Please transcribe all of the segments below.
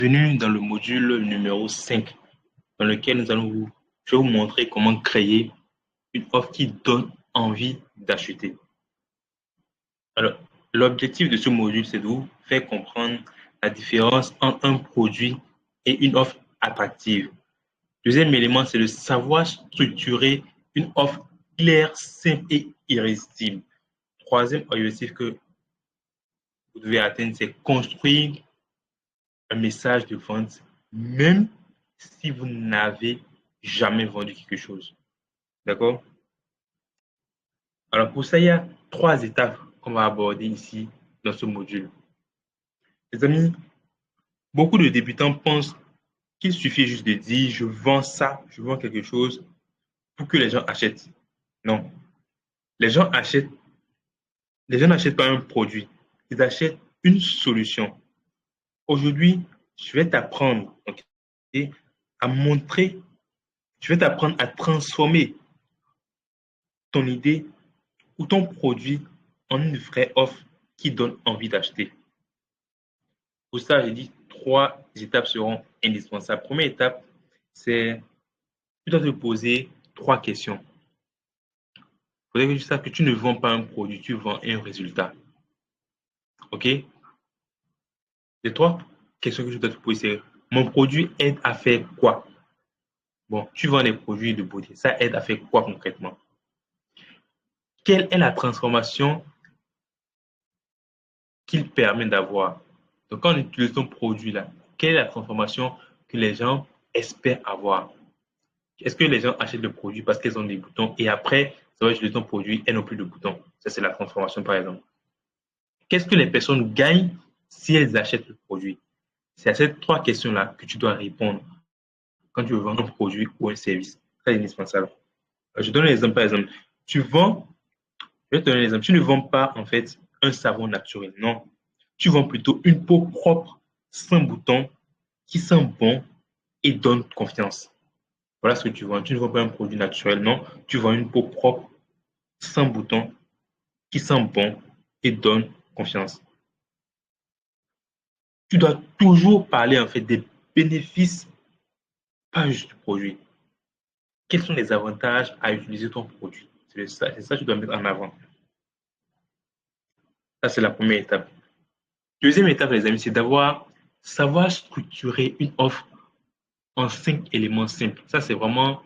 Bienvenue dans le module numéro 5, dans lequel je vais vous montrer comment créer une offre qui donne envie d'acheter. Alors, l'objectif de ce module, c'est de vous faire comprendre la différence entre un produit et une offre attractive. Deuxième élément, c'est de savoir structurer une offre claire, simple et irrésistible. Troisième objectif que vous devez atteindre, c'est construire un message de vente, même si vous n'avez jamais vendu quelque chose. D'accord? Alors, pour ça, il y a 3 étapes qu'on va aborder ici dans ce module. Les amis, beaucoup de débutants pensent qu'il suffit juste de dire je vends ça, je vends quelque chose pour que les gens achètent. Non. Les gens achètent, les gens n'achètent pas un produit, ils achètent une solution. Aujourd'hui, je vais t'apprendre, okay, à montrer, je vais t'apprendre à transformer ton idée ou ton produit en une vraie offre qui donne envie d'acheter. Pour ça, j'ai dit 3 étapes seront indispensables. Première étape, c'est tu dois te poser 3 questions. Il faudrait que tu saches que tu ne vends pas un produit, tu vends un résultat. OK? Les 3 questions que je dois te poser, c'est mon produit aide à faire quoi? Bon, tu vends des produits de beauté. Ça aide à faire quoi concrètement? Quelle est la transformation qu'il permet d'avoir? Donc, quand on utilise ton produit là, quelle est la transformation que les gens espèrent avoir? Est-ce que les gens achètent le produit parce qu'ils ont des boutons et après, ça va utiliser ton produit et non plus de boutons? Ça, c'est la transformation, par exemple. Qu'est-ce que les personnes gagnent si elles achètent le produit? C'est à ces 3 questions-là que tu dois répondre quand tu veux vendre un produit ou un service. Très indispensable. Je donne un exemple, par exemple. Tu vends, je vais te donner un exemple. Tu ne vends pas, en fait, un savon naturel. Non. Tu vends plutôt une peau propre, sans boutons, qui sent bon et donne confiance. Voilà ce que tu vends. Tu ne vends pas un produit naturel, non. Tu vends une peau propre, sans boutons, qui sent bon et donne confiance. Tu dois toujours parler en fait des bénéfices, pas juste du produit. Quels sont les avantages à utiliser ton produit? C'est ça que tu dois mettre en avant. Ça, c'est la première étape. Deuxième étape, les amis, c'est savoir structurer une offre en 5 éléments simples. Ça, c'est vraiment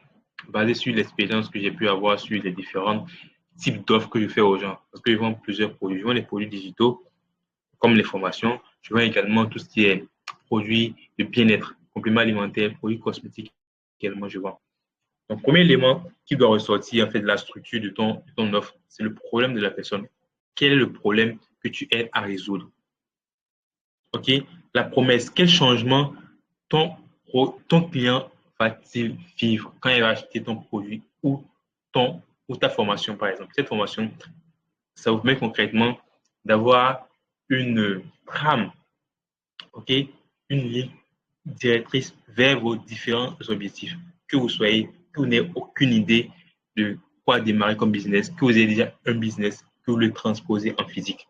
basé sur l'expérience que j'ai pu avoir sur les différents types d'offres que je fais aux gens. Parce que je vends plusieurs produits. Je vends des produits digitaux, comme les formations. Je vends également tout ce qui est produits de bien-être, compléments alimentaires, produits cosmétiques également, je vends. Donc, premier élément qui doit ressortir en fait de la structure de ton offre, c'est le problème de la personne. Quel est le problème que tu aides à résoudre? OK? La promesse, quel changement ton, ton client va-t-il vivre quand il va acheter ton produit ou ta formation, par exemple? Cette formation, ça vous permet concrètement d'avoir une trame, OK? Une ligne directrice vers vos différents objectifs. Que vous n'ayez aucune idée de quoi démarrer comme business, que vous ayez déjà un business, que vous le transposez en physique.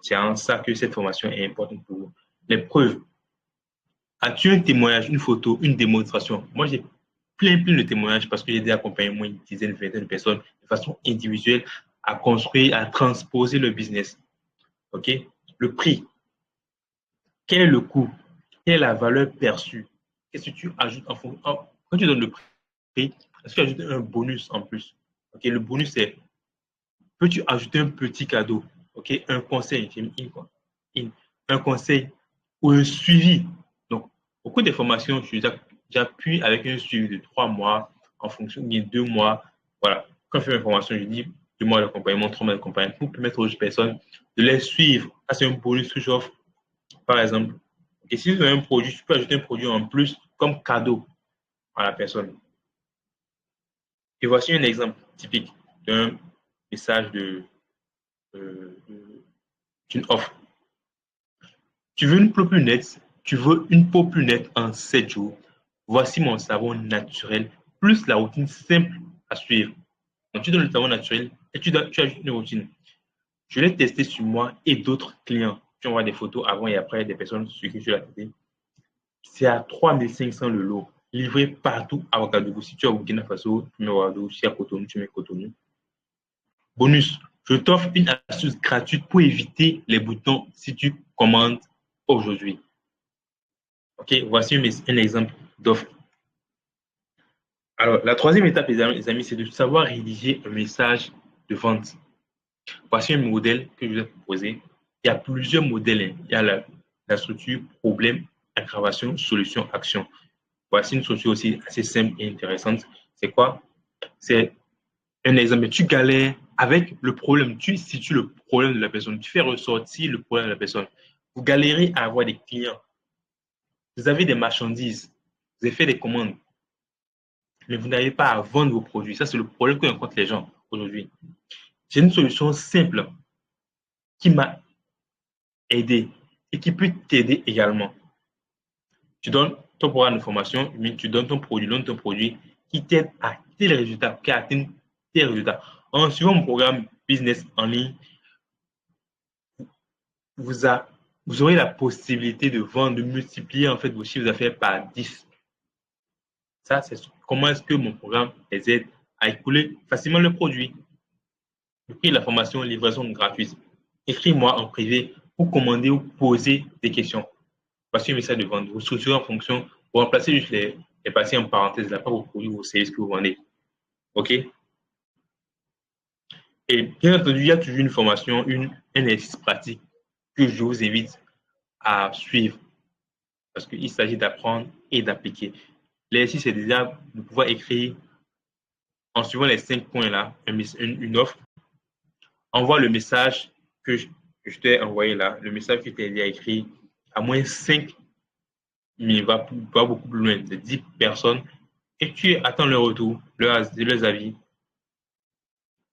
C'est en ça que cette formation est importante pour vous. Les preuves. As-tu un témoignage, une photo, une démonstration? Moi, j'ai plein de témoignages parce que j'ai déjà accompagné moins une dizaine, vingtaine de personnes de façon individuelle à construire, à transposer le business. OK? Le prix. Quel est le coût? Quelle est la valeur perçue? Qu'est-ce que tu ajoutes en fonction? Quand tu donnes le prix, est-ce que tu ajoutes un bonus en plus? OK? Le bonus, c'est peux-tu ajouter un petit cadeau? OK? Un conseil, j'ai mis un conseil ou un suivi. Donc, beaucoup de formations, j'appuie avec un suivi de 3 mois en fonction de 2 mois. Voilà. Quand je fais une formation, je dis 2 mois d'accompagnement, 3 mois d'accompagnement pour permettre aux personnes de les suivre. Ça, c'est un bonus que j'offre, par exemple. Et si vous avez un produit, tu peux ajouter un produit en plus comme cadeau à la personne. Et voici un exemple typique d'un message euh, d'une offre. Tu veux une peau plus nette en 7 jours. Voici mon savon naturel, plus la routine simple à suivre. Donc, tu donnes le savon naturel et tu ajoutes une routine. Je l'ai testé sur moi et d'autres clients. Tu envoies des photos avant et après des personnes sur qui tu l'as testé. c'est à 3500 le lot, livré partout à Ouagadougou. Si tu es au Burkina Faso, tu mets Ouagadougou. Si tu es à Cotonou, tu mets Cotonou. Bonus, je t'offre une astuce gratuite pour éviter les boutons si tu commandes aujourd'hui. OK, voici un exemple d'offre. Alors, la troisième étape, les amis, c'est de savoir rédiger un message de vente. Voici un modèle que je vais vous proposer. Il y a plusieurs modèles, hein. Il y a la structure problème, aggravation, solution, action. Voici une structure aussi assez simple et intéressante. C'est quoi? C'est un exemple. Tu galères avec le problème. Tu situes le problème de la personne. Tu fais ressortir le problème de la personne. Vous galérez à avoir des clients. Vous avez des marchandises. Vous avez fait des commandes. Mais vous n'arrivez pas à vendre vos produits. Ça, c'est le problème que rencontrent les gens aujourd'hui. J'ai une solution simple qui m'a aidé et qui peut t'aider également. Tu donnes ton programme de formation, mais tu donnes ton produit qui t'aide à tes résultats, qui atteint tes résultats. En suivant mon programme business en ligne, vous, a, vous aurez la possibilité de vendre, de multiplier en fait vos chiffres d'affaires par 10. Ça, c'est comment est-ce que mon programme les aide à écouler facilement le produit. Le prix de la formation, livraison gratuite. Écris-moi en privé pour commander ou poser des questions. Voici un message de vente. Vous structurez en fonction, vous remplacez juste les parties en parenthèse, là, pas vos produits ou vos services que vous vendez. OK? Et bien entendu, il y a toujours une formation, un exercice pratique que je vous invite à suivre parce qu'il s'agit d'apprendre et d'appliquer. L'exercice, c'est déjà de pouvoir écrire en suivant les 5 points là, une offre. Envoie le message que je t'ai envoyé là, le message que tu as déjà écrit, à moins 5, mais il va beaucoup plus loin, de 10 personnes, et tu attends leur retour, leurs avis.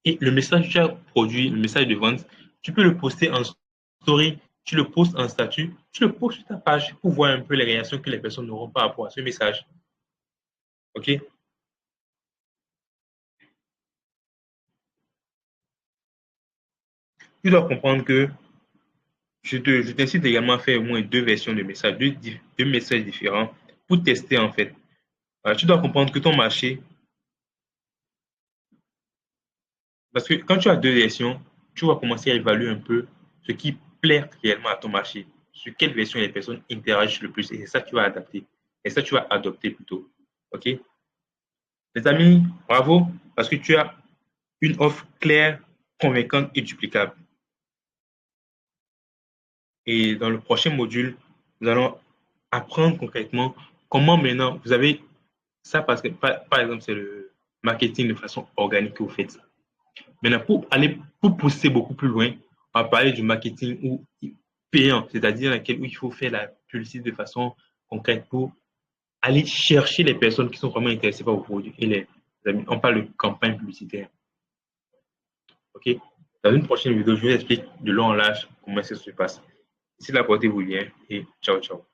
Et le message que tu as produit, le message de vente, tu peux le poster en story, tu le postes en statut, tu le postes sur ta page pour voir un peu les réactions que les personnes n'auront par rapport à ce message. OK? Tu dois comprendre que je t'incite également à faire au moins 2 versions de messages, deux messages différents pour tester en fait. Tu dois comprendre que ton marché, parce que quand tu as 2 versions, tu vas commencer à évaluer un peu ce qui plaît réellement à ton marché, sur quelle version les personnes interagissent le plus, et c'est ça que tu vas adapter, et ça tu vas adopter plutôt. OK? Les amis, bravo, parce que tu as une offre claire, convaincante et duplicable. Et dans le prochain module, nous allons apprendre concrètement comment maintenant vous avez ça, parce que par exemple, c'est le marketing de façon organique que vous faites. Maintenant, pour pousser beaucoup plus loin, on va parler du marketing payant, c'est-à-dire dans lequel où il faut faire la publicité de façon concrète pour aller chercher les personnes qui sont vraiment intéressées par vos produits. On parle de campagne publicitaire. OK? Dans une prochaine vidéo, je vous explique de long en large comment ça se passe. Ici, la portez-vous bien et ciao, ciao.